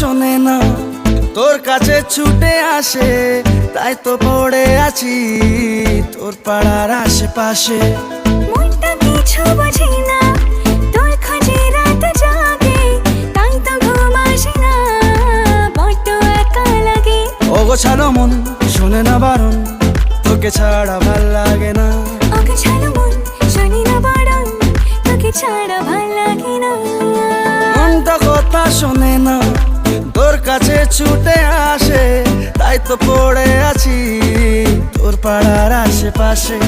শোনে না, তোর কাছে ছুটে আসে, তাই তো পড়ে আছি তোর পাড়ার আশেপাশে। মনটা কিছু বোঝে না, তোর খোঁজে রাত জাগে, তাই তো ঘুম আসে না, বড্ড একা লাগে। অগোছালো মন শোনে না বারণ, তোকে ছাড়া ভাল লাগে না। অগোছালো মন শোনে না বারণ, তোকে ছাড়া ভাল লাগে না। মনটা কথা শোনে না, তোর কাছে ছুটে আসে, তাই তো পড়ে আছি তোর পাড়ার আশেপাশে।